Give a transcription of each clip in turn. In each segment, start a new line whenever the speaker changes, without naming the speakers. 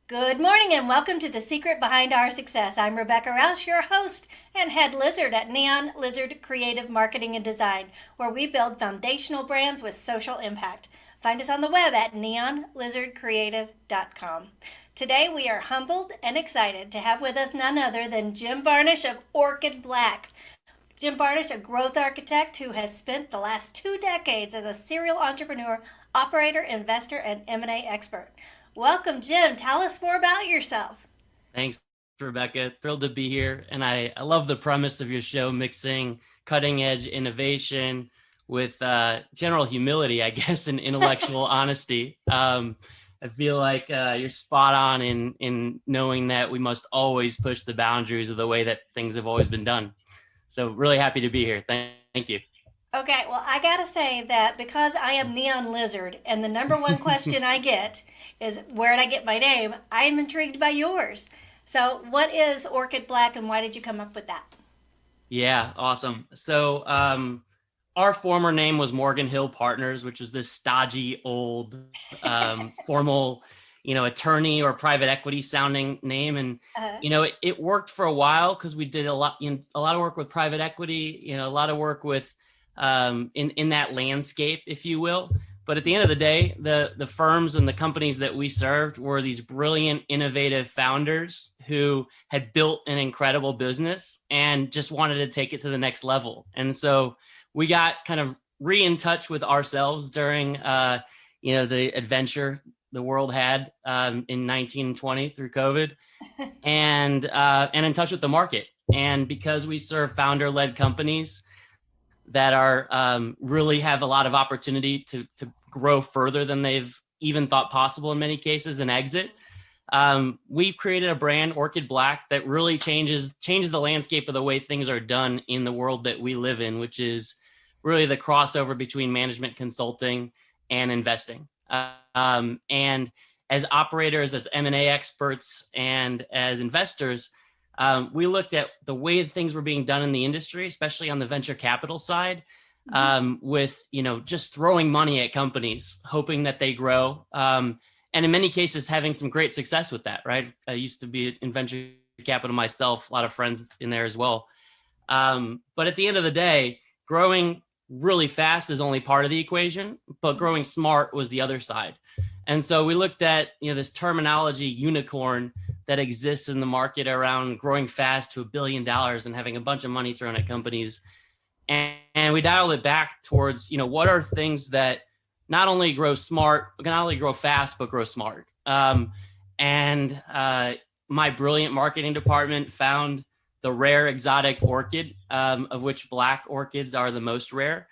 Good morning and welcome to The Secret Behind Our Success. I'm Rebecca Rouse, your host and head lizard at Neon Lizard Creative Marketing and Design, where we build foundational brands with social impact. Find us on the web at neonlizardcreative.com. Today we are humbled and excited to have with us none other than Jim Barnish of Orchid Black. Jim Barnish, a growth architect who has spent the last 2 decades as a serial entrepreneur, operator, investor, and M&A expert. Welcome, Jim. Tell us more about yourself.
Thanks, Rebecca. Thrilled to be here. And I love the premise of your show, mixing cutting edge innovation with general humility, I guess, and intellectual honesty. I feel like you're spot on in knowing that we must always push the boundaries of the way that things have always been done. So really happy to be here. Thank you.
Okay, well, I gotta say that because I am Neon Lizard, and the number one question I get is where did I get my name? I am intrigued by yours. So, what is Orchid Black, and why did you come up with that?
Yeah, awesome. So our former name was Morgan Hill Partners, which was this stodgy old formal, attorney or private equity sounding name. And,
Uh,
it worked for a while because we did a lot of work with private equity, a lot of work with in that landscape, if you will. But at the end of the day, the firms and the companies that we served were these brilliant, innovative founders who had built an incredible business and just wanted to take it to the next level. And so we got kind of in touch with ourselves during, the adventure the world had in 1920 through COVID, and in touch with the market. And because we serve founder-led companies that are really have a lot of opportunity to grow further than they've even thought possible in many cases and exit. We've created a brand, Orchid Black, that really changes the landscape of the way things are done in the world that we live in, which is really the crossover between management consulting and investing. And as operators, as M&A experts, and as investors, we looked at the way things were being done in the industry, especially on the venture capital side, with just throwing money at companies, hoping that they grow, and in many cases having some great success with that. Right, I used to be in venture capital myself, a lot of friends in there as well. But at the end of the day, growing really fast is only part of the equation, but growing smart was the other side. And so we looked at this terminology unicorn that exists in the market around growing fast to $1 billion and having a bunch of money thrown at companies. And we dialed it back towards, what are things that not only grow smart, not only grow fast, but grow smart. And my brilliant marketing department found the rare exotic orchid, of which black orchids are the most rare,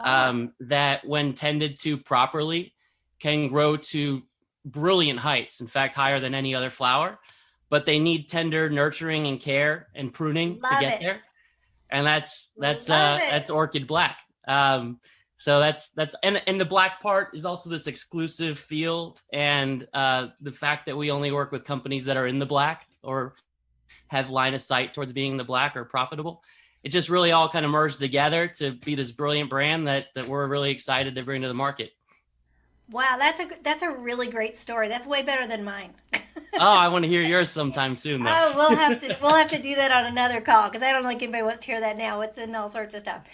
that when tended to properly can grow to brilliant heights, in fact, higher than any other flower. But they need tender nurturing and care and pruning to
love
get
it.
there. And that's
Love it.
Orchid Black. So that's and the black part is also this exclusive feel, and the fact that we only work with companies that are in the black or have line of sight towards being in the black or profitable. It just really all kind of merged together to be this brilliant brand that we're really excited to bring to the market.
Wow, that's a really great story. That's way better than mine.
Oh, I want to hear yours sometime soon, though.
Oh, we'll have to do that on another call because I don't think anybody wants to hear that now. It's in all sorts of stuff.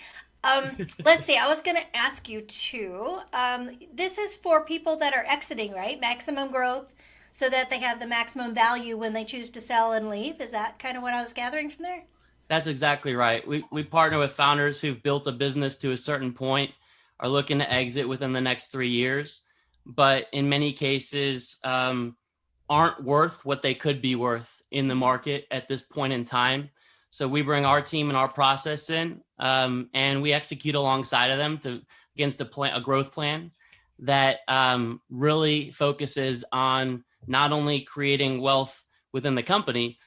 Let's see. I was going to ask you too. This is for people that are exiting, right? Maximum growth, so that they have the maximum value when they choose to sell and leave. Is that kind of what I was gathering from there?
That's exactly right. We partner with founders who've built a business to a certain point, are looking to exit within the next 3 years, but in many cases aren't worth what they could be worth in the market at this point in time. So we bring our team and our process in, and we execute alongside of them against a growth plan that really focuses on not only creating wealth within the company,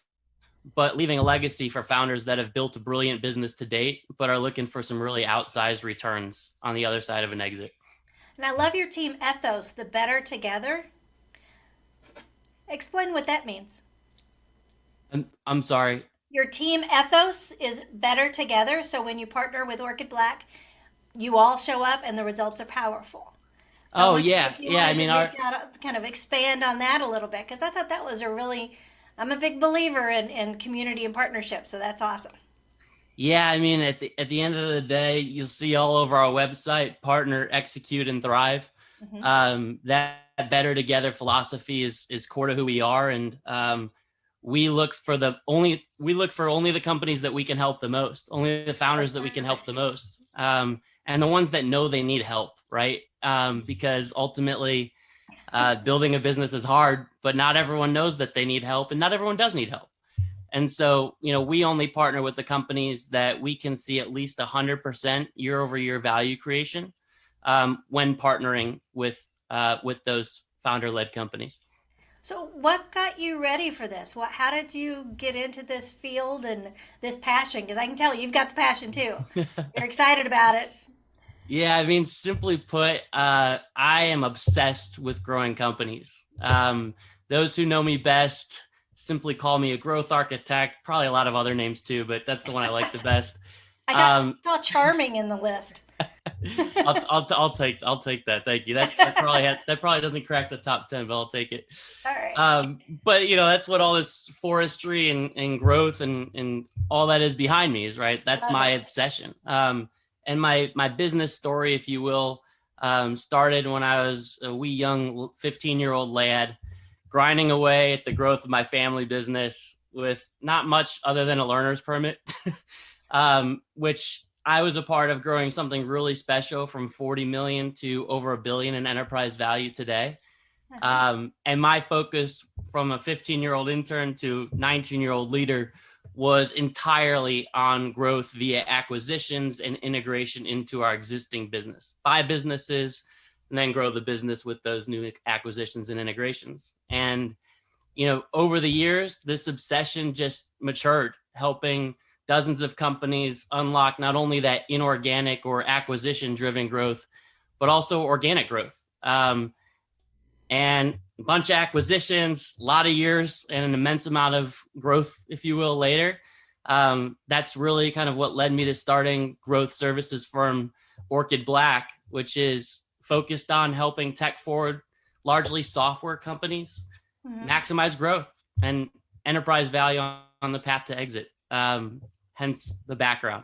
but leaving a legacy for founders that have built a brilliant business to date, but are looking for some really outsized returns on the other side of an exit.
And I love your team ethos, the better together. Explain what that means.
I'm sorry.
Your team ethos is better together. So when you partner with Orchid Black, you all show up and the results are powerful. So I
Oh
want to see
yeah,
if you
yeah. I
wanted
mean,
to reach out, kind of expand on that a little bit, because I thought that was a really, I'm a big believer in community and partnership, so that's awesome.
yeah, I mean, at the end of the day, you'll see all over our website, partner, execute, and thrive.
Hmm.
That better together philosophy is core to who we are, and we look for only the companies that we can help the most, only the founders that we can help the most, and the ones that know they need help, right? Because ultimately, building a business is hard, but not everyone knows that they need help, and not everyone does need help. And so, we only partner with the companies that we can see at least 100% year over year value creation when partnering with those founder led companies.
So what got you ready for this? How did you get into this field and this passion? Because I can tell you've got the passion too. You're excited about it.
Yeah, I mean, simply put, I am obsessed with growing companies. Those who know me best simply call me a growth architect, probably a lot of other names too, but that's the one I like the best.
I
Um,
saw charming in the list.
I'll take that. Thank you. That probably doesn't crack the top 10, but I'll take it.
All right.
But that's what all this forestry and growth and all that is behind me is, right. That's
Love
my
it.
obsession. And my business story, if you will, started when I was a wee young 15-year-old lad, grinding away at the growth of my family business with not much other than a learner's permit, which I was a part of growing something really special from 40 million to over a billion in enterprise value today.
Uh-huh.
And my focus from a 15-year-old intern to 19-year-old leader was entirely on growth via acquisitions and integration into our existing business. Buy businesses and then grow the business with those new acquisitions and integrations. And, over the years, this obsession just matured, helping dozens of companies unlock not only that inorganic or acquisition driven growth, but also organic growth. And a bunch of acquisitions, a lot of years, and an immense amount of growth, if you will, later. That's really kind of what led me to starting growth services firm Orchid Black, which is focused on helping tech forward, largely software companies,
Hmm.
maximize growth and enterprise value on the path to exit. Hence the background.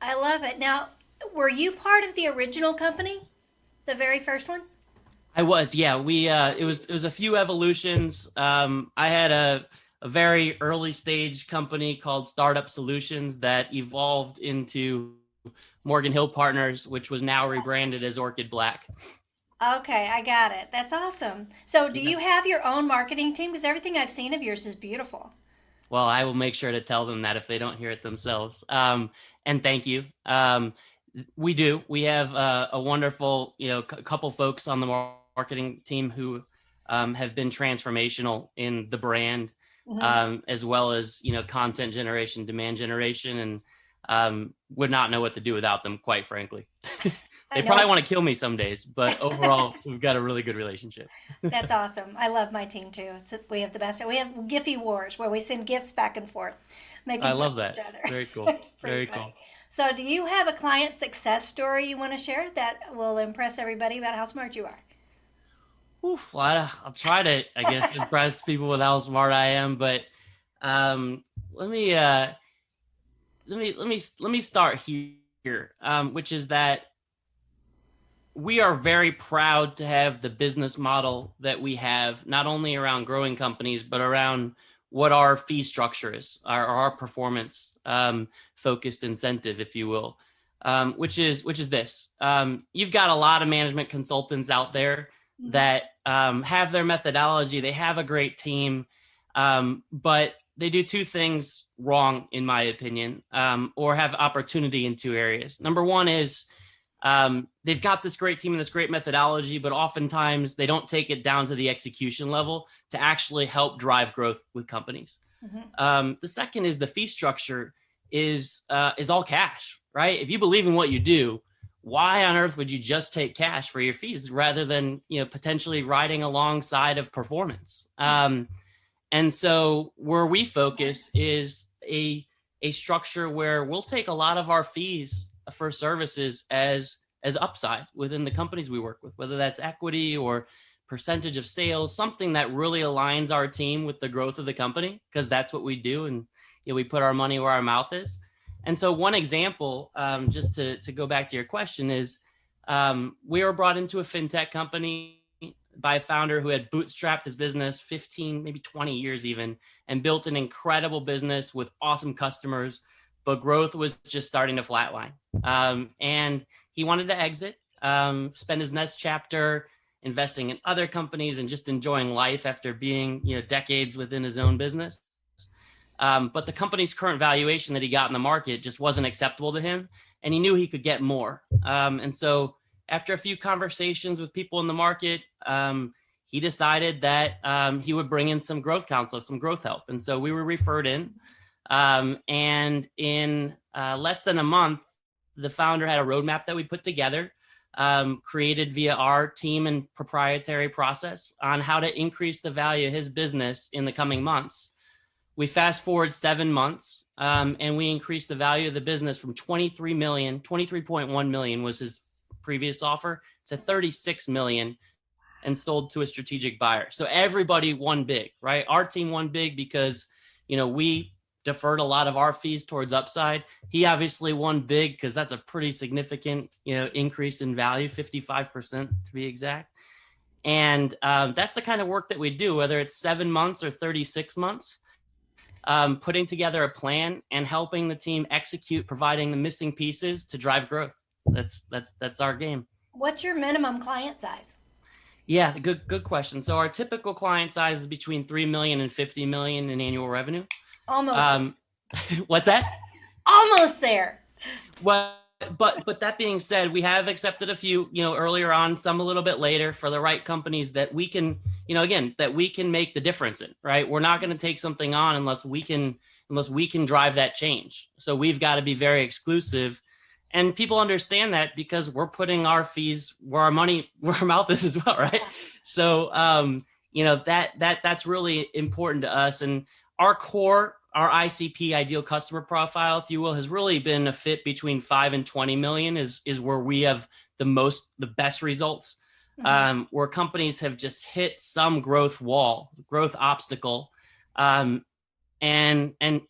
I love it. Now, were you part of the original company, the very first one?
I was, yeah. It was a few evolutions. I had a very early stage company called Startup Solutions that evolved into Morgan Hill Partners, which was now rebranded as Orchid Black.
Okay, I got it. That's awesome. So, do
Yeah.
you have your own marketing team? Because everything I've seen of yours is beautiful.
Well, I will make sure to tell them that if they don't hear it themselves. And thank you. We do. We have a wonderful, couple folks on the marketing team who have been transformational in the brand,
Hmm.
as well as content generation, demand generation, and would not know what to do without them, quite frankly.
I
They
know
probably
what
want to kill me some days, but overall, we've got a really good relationship.
That's awesome. I love my team too. We have the best. We have Giphy Wars where we send gifts back and forth,
I
making fun
love
of each
that.
other.
Very cool.
It's pretty
Very
funny.
cool.
So, do you have a client success story you want to share that will impress everybody about how smart you are?
Oof, well, I'll try to, I guess, impress people with how smart I am, but um, let me let me start here, which is that we are very proud to have the business model that we have, not only around growing companies, but around what our fee structure is, our performance focused incentive, if you will, which is this. You've got a lot of management consultants out there
Hmm.
that have their methodology. They have a great team, but they do two things wrong, in my opinion, or have opportunity in two areas. Number one is they've got this great team and this great methodology, but oftentimes they don't take it down to the execution level to actually help drive growth with companies.
Hmm.
The second is the fee structure is all cash, right? If you believe in what you do, why on earth would you just take cash for your fees rather than potentially riding alongside of performance? And so where we focus is a structure where we'll take a lot of our fees for services as as upside within the companies we work with, whether that's equity or percentage of sales, something that really aligns our team with the growth of the company, because that's what we do. And we put our money where our mouth is. And so one example, just to go back to your question, is we were brought into a fintech company by a founder who had bootstrapped his business 15, maybe 20 years even, and built an incredible business with awesome customers, but growth was just starting to flatline. And he wanted to exit, spend his next chapter investing in other companies and just enjoying life after being, decades within his own business. But the company's current valuation that he got in the market just wasn't acceptable to him, and he knew he could get more. And so after a few conversations with people in the market, he decided that he would bring in some growth counsel, some growth help. And so we were referred in. And in less than a month, the founder had a roadmap that we put together, created via our team and proprietary process on how to increase the value of his business in the coming months. We fast forward 7 months, and we increased the value of the business from 23.1 million was his previous offer to 36 million, and sold to a strategic buyer. So everybody won big, right? Our team won big because, we deferred a lot of our fees towards upside. He obviously won big because that's a pretty significant, increase in value, 55% to be exact. And that's the kind of work that we do, whether it's 7 months or 36 months. Putting together a plan and helping the team execute, providing the missing pieces to drive growth. That's our game.
What's your minimum client size?
Yeah, good question. So our typical client size is between 3 million and 50 million in annual revenue.
Almost.
What's that?
Almost there.
Well, but that being said, we have accepted a few, earlier on, some a little bit later, for the right companies that we can, that we can make the difference in, right? We're not going to take something on unless we can drive that change. So we've got to be very exclusive, and people understand that because we're putting our fees where our mouth is as well, right? So, that's really important to us. And our core, our ICP, ideal customer profile, if you will, has really been a fit between 5 and 20 million is where we have the best results, where companies have just hit some growth obstacle, and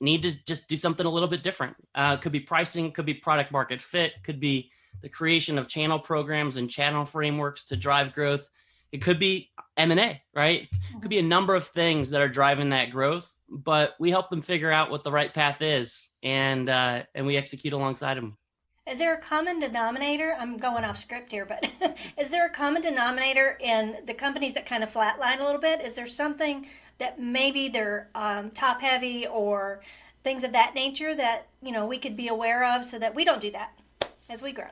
need to just do something a little bit different. Could be pricing, could be product market fit, could be the creation of channel programs and channel frameworks to drive growth. It could be M&A, right? It could be a number of things that are driving that growth, but we help them figure out what the right path is, and we execute alongside them.
Is there a common denominator? I'm going off script here, but is there a common denominator in the companies that kind of flatline a little bit? Is there something that maybe they're top heavy or things of that nature that, we could be aware of so that we don't do that as we grow?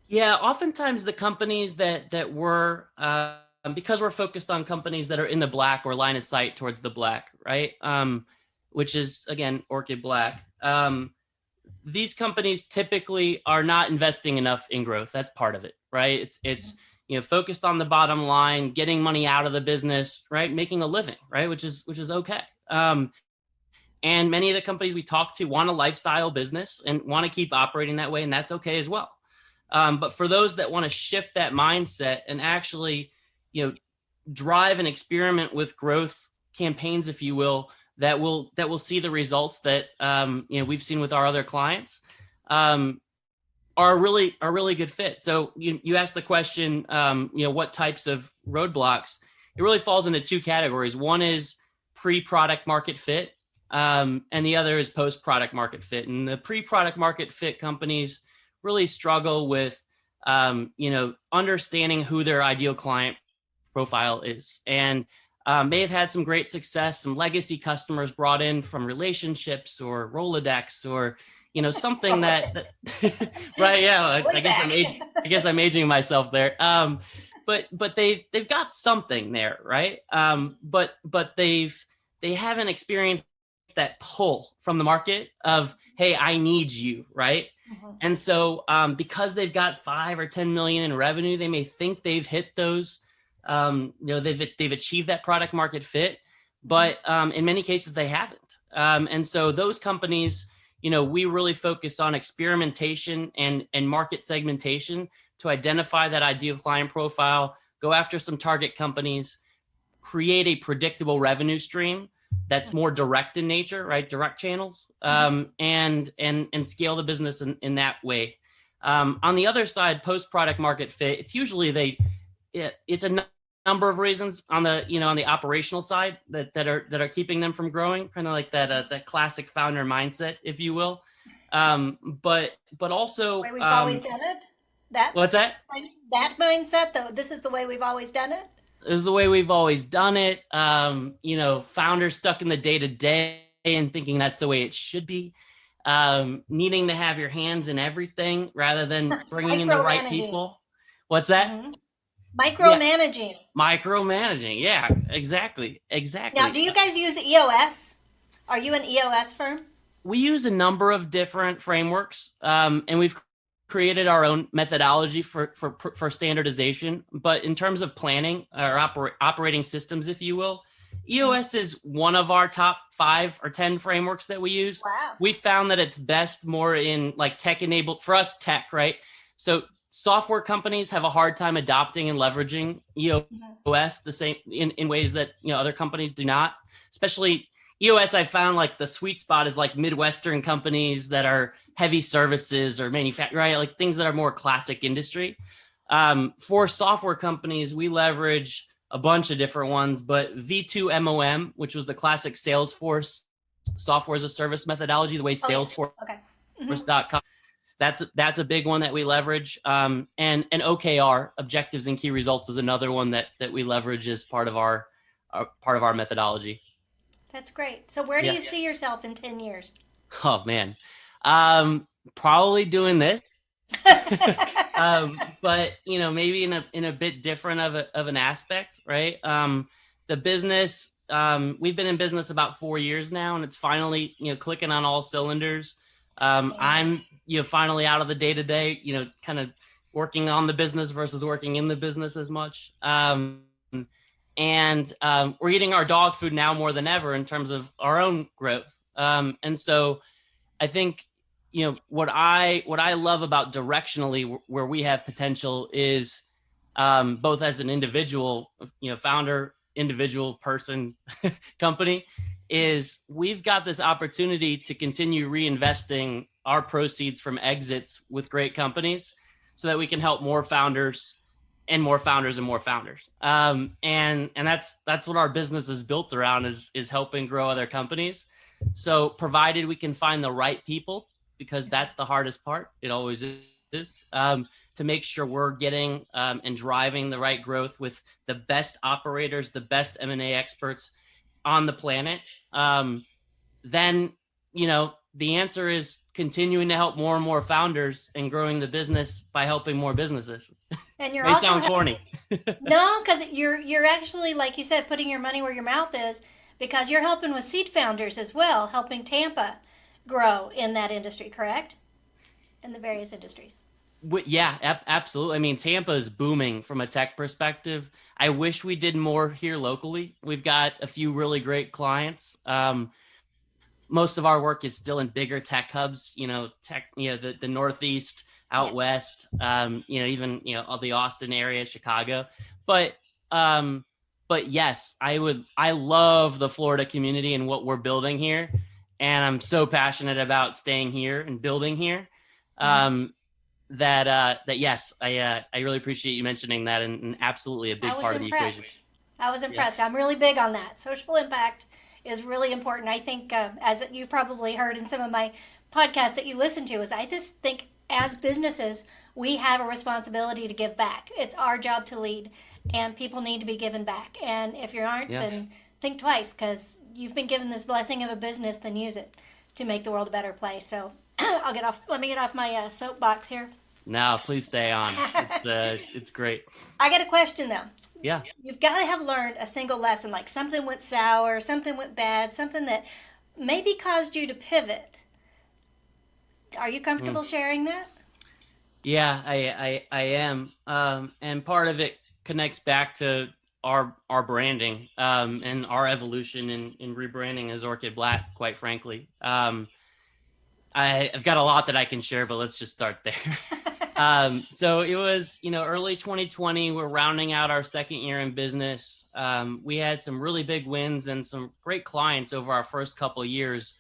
Yeah, oftentimes the companies that we're, because we're focused on companies that are in the black or line of sight towards the black, right? Which is, again, Orchid Black. These companies typically are not investing enough in growth. That's part of it, right? It's focused on the bottom line, getting money out of the business, right? Making a living, right? Which is okay. And many of the companies we talk to want a lifestyle business and want to keep operating that way, and that's okay as well. But for those that want to shift that mindset and actually, drive and experiment with growth campaigns, if you will, that will see the results that we've seen with our other clients, are a really good fit. So you asked the question, what types of roadblocks? It really falls into two categories. One is pre-product market fit, and the other is post-product market fit. And the pre-product market fit companies really struggle with, understanding who their ideal client profile is. And may have had some great success, some legacy customers brought in from relationships or Rolodex or, something that right. Yeah. I guess I'm aging myself there. But they've got something there. Right. But they haven't experienced that pull from the market of, hey, I need you. Right. Mm-hmm. And so because they've got 5 or 10 million in revenue, they may think they've hit those, they've achieved that product market fit, but in many cases they haven't. And so those companies, we really focus on experimentation and market segmentation to identify that ideal client profile, go after some target companies, create a predictable revenue stream that's more direct in nature, right? Direct channels, and scale the business in that way. On the other side, post product market fit, it's usually it's a number of reasons on the operational side that are keeping them from growing, kind of like that classic founder mindset, if you will. But also,
The way we've always done it.
What's that?
That mindset, though, this is the way we've always done it.
This is the way we've always done it. Founders stuck in the day to day and thinking that's the way it should be. Needing to have your hands in everything rather than bringing in the right people. What's that?
Mm-hmm. Micromanaging.
Yeah. Micromanaging. Yeah, exactly.
Now, do you guys use EOS? Are you an EOS firm?
We use a number of different frameworks, and we've created our own methodology for standardization. But in terms of planning or operating systems, if you will, EOS is one of our top 5 or 10 frameworks that we use.
Wow. We
found that it's best more in like tech-enabled, for us, tech, right? So software companies have a hard time adopting and leveraging EOS the same in ways that other companies do not. Especially EOS, I found like the sweet spot is like Midwestern companies that are heavy services or manufacturing, right? Like things that are more classic industry. For software companies, we leverage a bunch of different ones, but V2 MOM, which was the classic Salesforce software as a service methodology, the way Salesforce.com. That's a big one that we leverage. And OKR, objectives and key results, is another one that we leverage as part of our methodology.
That's great. So where do you see yourself in 10 years?
Oh man. Probably doing this. But maybe in a bit different of an aspect, right? The business, we've been in business about 4 years now, and it's finally, clicking on all cylinders. I'm, finally out of the day-to-day, kind of working on the business versus working in the business as much. And we're eating our dog food now more than ever in terms of our own growth. And so I think, what I love about directionally where we have potential is both as an individual, founder, individual person, company, is we've got this opportunity to continue reinvesting our proceeds from exits with great companies so that we can help more founders and more founders and more founders. And that's what our business is built around, is helping grow other companies. So provided we can find the right people, because that's the hardest part, it always is, to make sure we're getting and driving the right growth with the best operators, the best M&A experts on the planet, then, the answer is continuing to help more and more founders and growing the business by helping more businesses.
And you're
may
also
sound corny.
No, because you're actually, like you said, putting your money where your mouth is, because you're helping with seed founders as well, helping Tampa grow in that industry, correct? In the various industries.
Yeah, absolutely. I mean, Tampa is booming from a tech perspective. I wish we did more here locally. We've got a few really great clients. Most of our work is still in bigger tech hubs, the Northeast, out west, even, the Austin area, Chicago. But yes, I love the Florida community and what we're building here. And I'm so passionate about staying here and building here. That yes, I really appreciate you mentioning that, and absolutely a big part of the equation.
I was impressed. Yeah. I'm really big on that. Social impact is really important. I think, as you've probably heard in some of my podcasts that you listen to, is I just think as businesses, we have a responsibility to give back. It's our job to lead, and people need to be given back. And if you aren't, then think twice, because you've been given this blessing of a business, then use it to make the world a better place. So let me get off my soapbox here.
No, please stay on. It's great.
I got a question though.
Yeah.
You've got to have learned a single lesson, like something went sour, something went bad, something that maybe caused you to pivot. Are you comfortable sharing that?
Yeah, I am. And part of it connects back to our branding and our evolution in rebranding as Orchid Black, quite frankly. I've got a lot that I can share, but let's just start there. So it was, early 2020. We're rounding out our second year in business. We had some really big wins and some great clients over our first couple of years,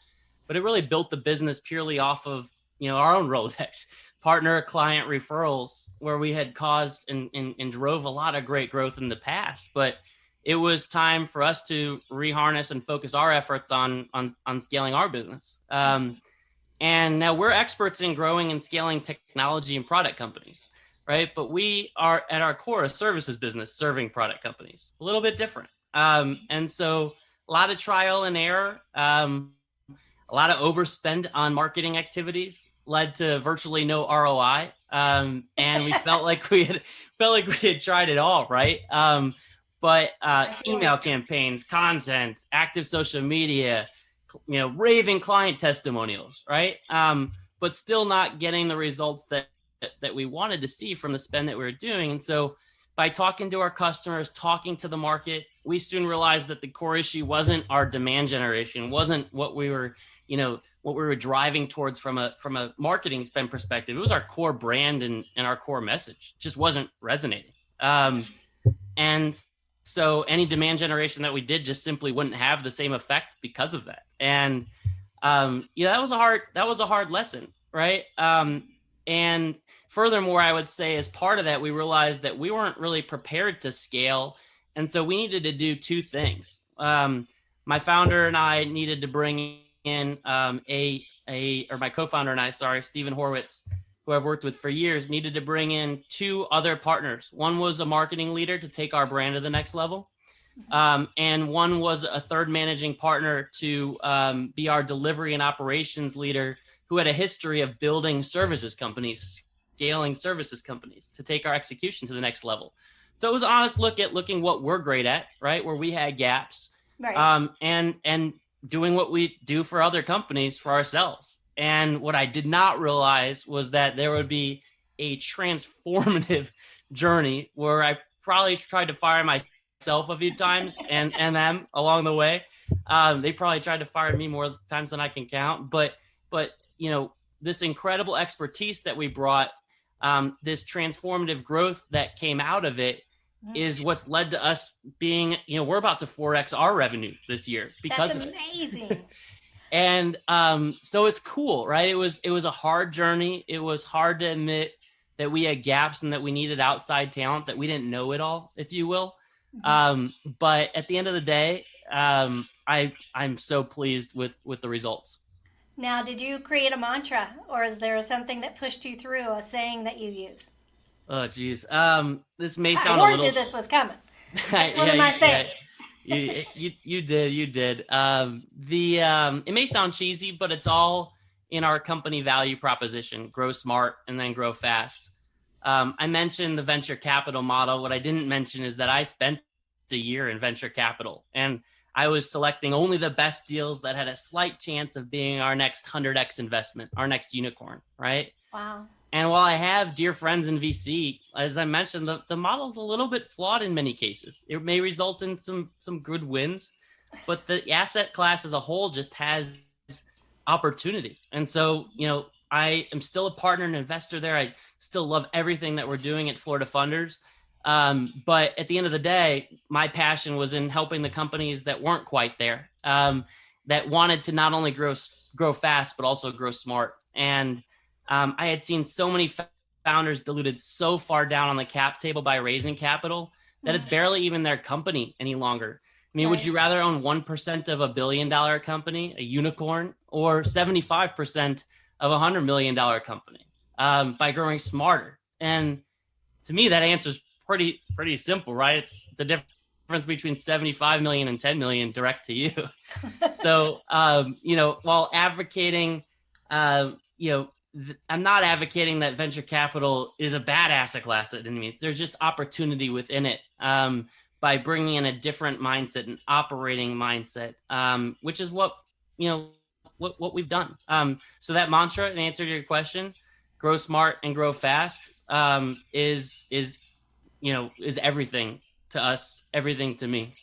but it really built the business purely off of, our own Rolodex, partner client referrals, where we had caused and drove a lot of great growth in the past. But it was time for us to reharness and focus our efforts on scaling our business. And now we're experts in growing and scaling technology and product companies, right? But we are at our core a services business serving product companies, a little bit different. And so a lot of trial and error, a lot of overspend on marketing activities led to virtually no ROI. And we felt like we had tried it all, right? But email campaigns, content, active social media, raving client testimonials, right? But still not getting the results that we wanted to see from the spend that we were doing. And so by talking to our customers, talking to the market, we soon realized that the core issue wasn't our demand generation, wasn't what we were driving towards from a marketing spend perspective. It was our core brand and our core message just wasn't resonating. And so any demand generation that we did just simply wouldn't have the same effect because of that. And that was a hard lesson, right? And furthermore, I would say as part of that, we realized that we weren't really prepared to scale. And so we needed to do two things. My founder and I needed to bring in my co-founder and I, Stephen Horwitz, who I've worked with for years, needed to bring in two other partners. One was a marketing leader to take our brand to the next level. And one was a third managing partner to be our delivery and operations leader, who had a history of building services companies, scaling services companies to take our execution to the next level. So it was an honest look at looking what we're great at, right? Where we had gaps, right. And doing what we do for other companies for ourselves. And what I did not realize was that there would be a transformative journey where I probably tried to fire myself a few times and them along the way. They probably tried to fire me more times than I can count. But this incredible expertise that we brought, this transformative growth that came out of it, is what's led to us being, we're about to 4x our revenue this year because of it.
That's amazing.
And so it's cool, right? It was a hard journey. It was hard to admit that we had gaps and that we needed outside talent, that we didn't know it all, if you will. But at the end of the day, I'm so pleased with the results.
Now, did you create a mantra, or is there something that pushed you through, a saying that you use?
Oh, geez. This may sound
I warned you this was coming. That's one of my things.
You did. It may sound cheesy, but it's all in our company value proposition: grow smart and then grow fast. I mentioned the venture capital model. What I didn't mention is that I spent a year in venture capital, and I was selecting only the best deals that had a slight chance of being our next 100x investment, our next unicorn, right?
Wow.
And while I have dear friends in VC, as I mentioned, the model's a little bit flawed in many cases. It may result in some good wins, but the asset class as a whole just has opportunity. And so, I am still a partner and investor there. I still love everything that we're doing at Florida Funders. But at the end of the day, my passion was in helping the companies that weren't quite there, that wanted to not only grow fast, but also grow smart. And I had seen so many founders diluted so far down on the cap table by raising capital that it's barely even their company any longer. I mean, Would you rather own 1% of $1 billion company, a unicorn, or 75% of $100 million company by growing smarter? And to me, that answer is pretty simple, right? It's the difference between 75 million and 10 million direct to you. So, while advocating, I'm not advocating that venture capital is a bad asset class. There's just opportunity within it by bringing in a different mindset, an operating mindset, which is what we've done. So that mantra, in answer to your question, grow smart and grow fast, is everything to us, everything to me.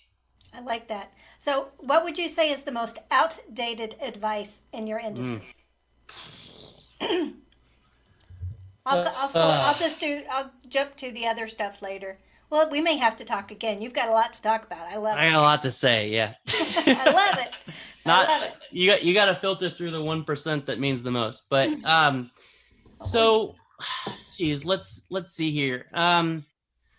I like that. So what would you say is the most outdated advice in your industry? I'll jump to the other stuff later. Well, we may have to talk again. You've got a lot to talk about. I love
I got a lot to say. Yeah.
I love it. I
Not
love it.
you got to filter through the 1% that means the most. But
Oh,
so, geez, let's see here.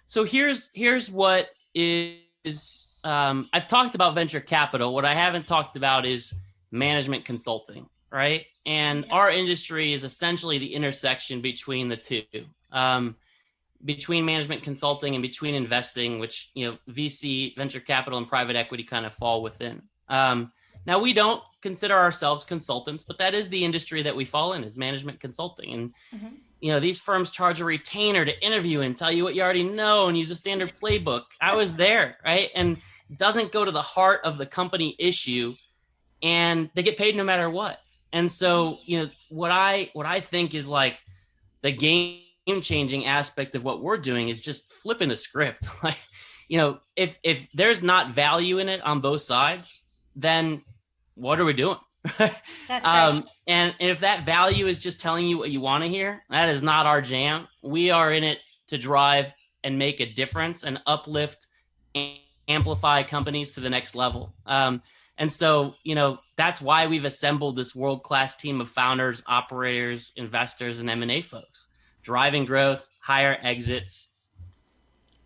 So here's what is I've talked about venture capital. What I haven't talked about is management consulting, right? And
yeah.
our industry is essentially the intersection between the two, between management consulting and between investing, which VC, venture capital, and private equity kind of fall within. Now, we don't consider ourselves consultants, but that is the industry that we fall in, is management consulting. And these firms charge a retainer to interview and tell you what you already know and use a standard playbook. I was there, right? And it doesn't go to the heart of the company issue, and they get paid no matter what. And so, what I think is like the game-changing aspect of what we're doing is just flipping the script. Like, if there's not value in it on both sides, then what are we doing?
That's right.
And if that value is just telling you what you want to hear, that is not our jam. We are in it to drive and make a difference and uplift and amplify companies to the next level. And so, that's why we've assembled this world-class team of founders, operators, investors, and M&A folks, driving growth, higher exits.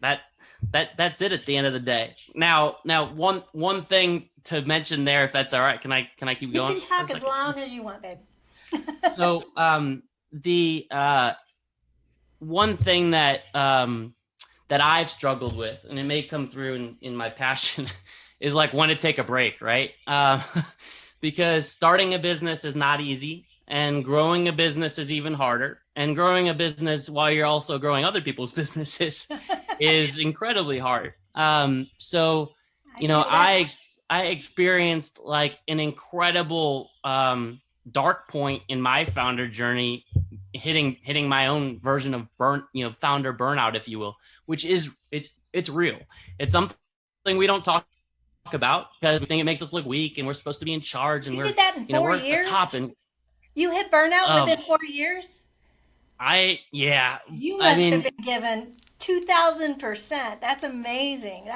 That's it at the end of the day. Now, one thing to mention there, if that's all right, can I keep going?
You can talk as long as you want, babe.
So, the one thing that I've struggled with, and it may come through in my passion, is like when to take a break, right? Because starting a business is not easy, and growing a business is even harder. And growing a business while you're also growing other people's businesses is incredibly hard. So, I experienced like an incredible dark point in my founder journey, hitting my own version of founder burnout, if you will, which is it's real. It's something we don't talk about because we think it makes us look weak and we're supposed to be in charge, and
you did that in 4 years?
At the top. And
you hit burnout within 4 years? You must have been given 2,000%. That's amazing.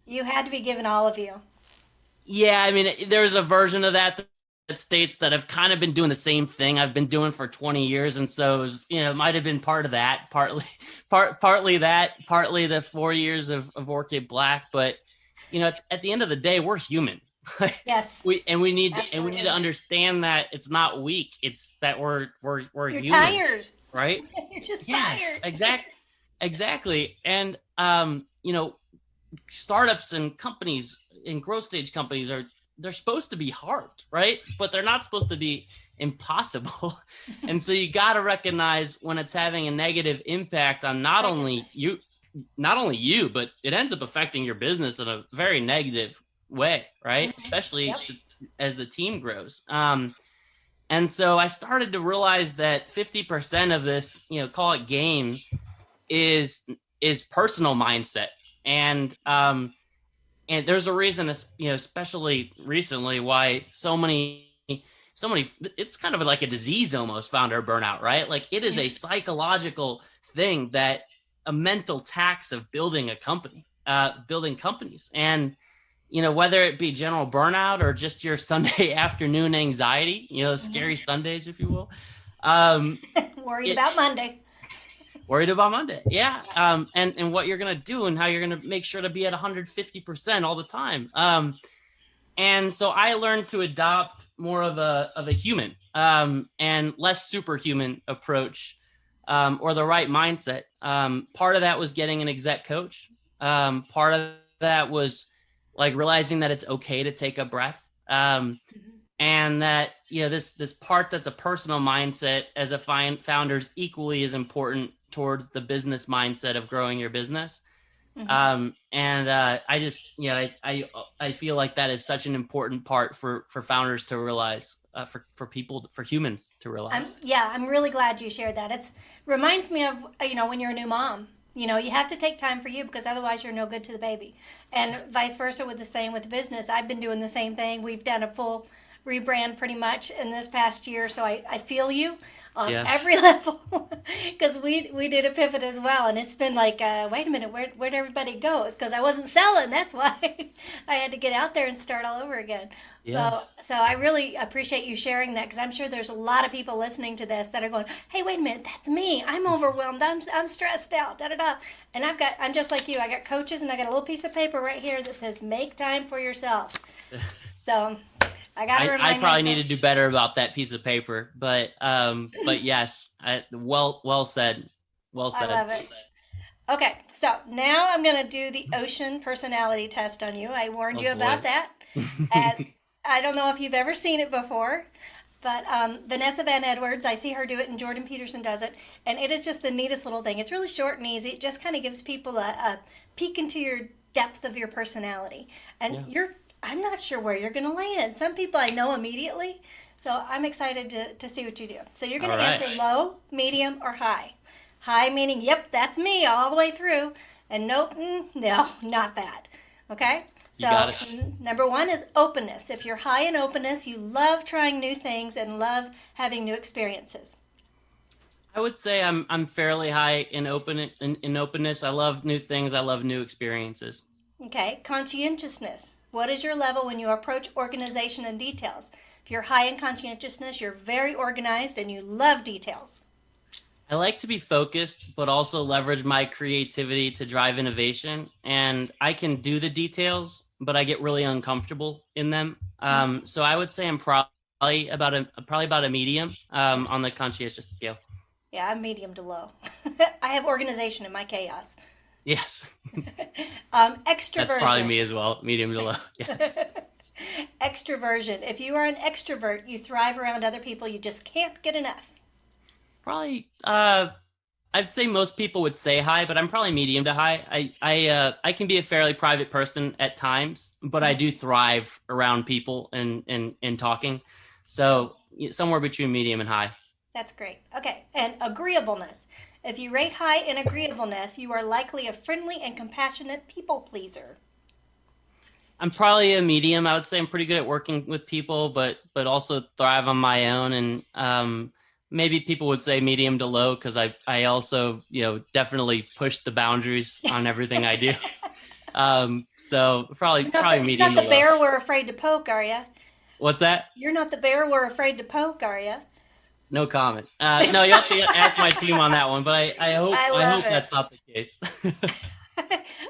You had to be given all of you.
Yeah, I mean, there's a version of that states that have kind of been doing the same thing I've been doing for 20 years. And so, it might have been part of that, partly that, partly the 4 years of Orchid Black. But, at the end of the day, we're human.
Yes.
we need to understand that it's not weak. It's that we're
You're
human.
tired.
Right?
You're just
yes,
tired.
Exactly. And, startups and companies and growth stage companies they're supposed to be hard, right? But they're not supposed to be impossible. And so you got to recognize when it's having a negative impact on not only you, but it ends up affecting your business in a very negative way, right? Especially as the team grows. And so I started to realize that 50% of this, call it game, is personal mindset. And there's a reason, especially recently, why so many, it's kind of like a disease almost, founder burnout, right? Like it is a psychological thing, that a mental tax of building a company, building companies. And, whether it be general burnout or just your Sunday afternoon anxiety, scary Sundays, if you will.
Worried about Monday.
Worried about Monday. Yeah. And what you're going to do and how you're going to make sure to be at 150% all the time. And so I learned to adopt more of a human and less superhuman approach, or the right mindset. Part of that was getting an exec coach. Part of that was like realizing that it's okay to take a breath. And that, this part that's a personal mindset as a founder is equally as important towards the business mindset of growing your business. I just, I feel like that is such an important part for founders to realize, for people, for humans to realize.
I'm really glad you shared that. It reminds me of, when you're a new mom. You have to take time for you, because otherwise you're no good to the baby. And vice versa with the business. I've been doing the same thing. We've done a full rebrand pretty much in this past year. So I feel you on
Yeah.
every level because we did a pivot as well. And it's been like, wait a minute, where'd everybody go? It's because I wasn't selling. That's why I had to get out there and start all over again.
Yeah.
So I really appreciate you sharing that because I'm sure there's a lot of people listening to this that are going, hey, wait a minute, that's me. I'm overwhelmed. I'm stressed out. Da da da. And I'm just like you. I got coaches and I got a little piece of paper right here that says make time for yourself. So I got to remind
I probably
myself.
need to do better about that piece of paper, but yes, well said. Well
I
said.
love it. Okay, so now I'm going to do the ocean personality test on you. I warned
Oh,
you about
boy.
that. And I don't know if you've ever seen it before, but Vanessa Van Edwards, I see her do it, and Jordan Peterson does it. And it is just the neatest little thing. It's really short and easy. It just kind of gives people a peek into your depth of your personality. And
Yeah.
I'm not sure where you're going to land. Some people I know immediately. So I'm excited to see what you do. So you're going
All
to
right.
answer low, medium, or high. High meaning, yep, that's me all the way through. And nope, no, not that. Okay? So,
You got it.
number one is openness. If you're high in openness, you love trying new things and love having new experiences.
I would say I'm fairly high in openness. I love new things. I love new experiences.
Okay? Conscientiousness. What is your level when you approach organization and details? If you're high in conscientiousness, you're very organized and you love details.
I like to be focused, but also leverage my creativity to drive innovation. And I can do the details, but I get really uncomfortable in them. So I would say I'm probably about a medium on the conscientious scale.
Yeah, I'm medium to low. I have organization in my chaos.
Yes,
Extroversion.
that's probably me as well. Medium to low. Yeah.
Extroversion. If you are an extrovert, you thrive around other people. You just can't get enough.
Probably. I'd say most people would say high, but I'm probably medium to high. I can be a fairly private person at times, but I do thrive around people and talking. So somewhere between medium and high.
That's great. Okay, and agreeableness. If you rate high in agreeableness, you are likely a friendly and compassionate people pleaser.
I'm probably a medium. I would say I'm pretty good at working with people, but also thrive on my own. And maybe people would say medium to low because I also definitely push the boundaries on everything I do. So probably medium
You're not
to
the
low.
bear we're afraid to poke, are you?
What's that?
You're not the bear we're afraid to poke, are you?
No comment. No, you have to ask my team on that one, but I hope
I
I
love
hope
it.
that's not the case.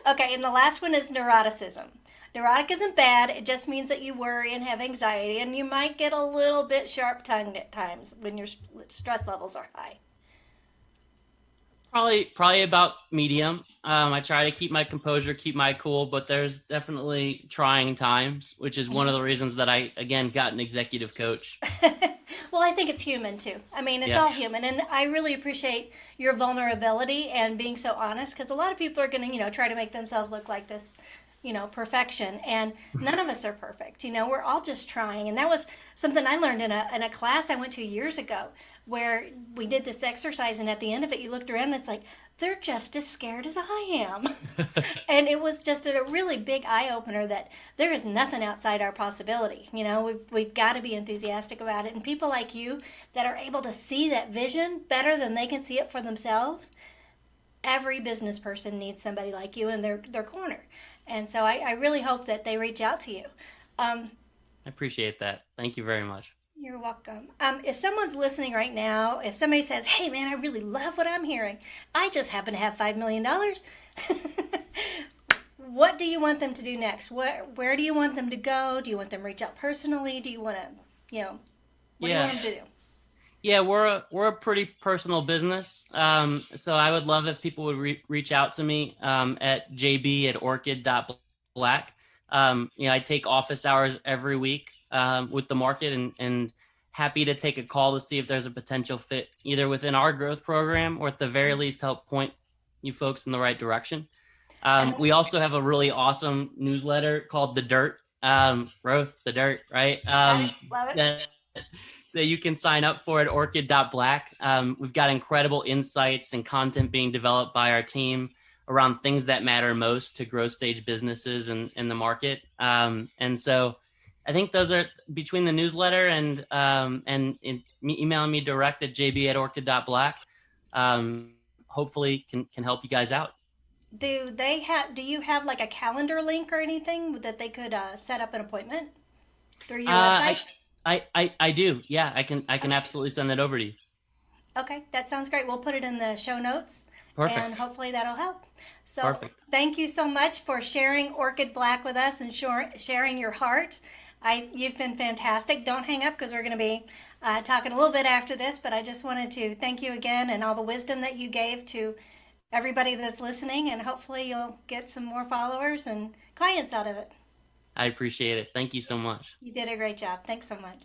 Okay, and the last one is neuroticism. Neurotic isn't bad. It just means that you worry and have anxiety, and you might get a little bit sharp-tongued at times when your stress levels are high.
Probably about medium. I try to keep my composure, keep my cool, but there's definitely trying times, which is one of the reasons that I again got an executive coach.
Well, I think it's human too. I mean, it's
Yeah.
all human, and I really appreciate your vulnerability and being so honest because a lot of people are going to, try to make themselves look like this, perfection, and none of us are perfect. We're all just trying, and that was something I learned in a class I went to years ago where we did this exercise, and at the end of it, you looked around and it's like they're just as scared as I am. And it was just a really big eye opener that there is nothing outside our possibility. We've got to be enthusiastic about it. And people like you that are able to see that vision better than they can see it for themselves, every business person needs somebody like you in their corner. And so I really hope that they reach out to you.
I appreciate that. Thank you very much.
You're welcome. If someone's listening right now, if somebody says, hey, man, I really love what I'm hearing, I just happen to have $5 million. What do you want them to do next? Where do you want them to go? Do you want them to reach out personally? Do you want to, what do you want them to do?
Yeah, we're a pretty personal business. So I would love if people would reach out to me at jb@orchid.black. I take office hours every week with the market and happy to take a call to see if there's a potential fit either within our growth program or at the very least help point you folks in the right direction. We also have a really awesome newsletter called The Dirt, Growth, The Dirt, right?
Love it.
That you can sign up for at orchid.black. We've got incredible insights and content being developed by our team around things that matter most to growth stage businesses and in the market. And so I think those are between the newsletter and emailing me direct at jb@orchid.black. Hopefully can help you guys out.
Do you have like a calendar link or anything that they could set up an appointment through your
Uh,
website?
I do. Yeah, I can
Okay.
absolutely send that over to you.
Okay, that sounds great. We'll put it in the show notes and
Perfect.
hopefully that'll help. So,
Perfect.
thank you so much for sharing Orchid Black with us and sharing your heart. You've been fantastic. Don't hang up because we're going to be talking a little bit after this, but I just wanted to thank you again and all the wisdom that you gave to everybody that's listening, and hopefully you'll get some more followers and clients out of it.
I appreciate it. Thank you so much.
You did a great job. Thanks so much.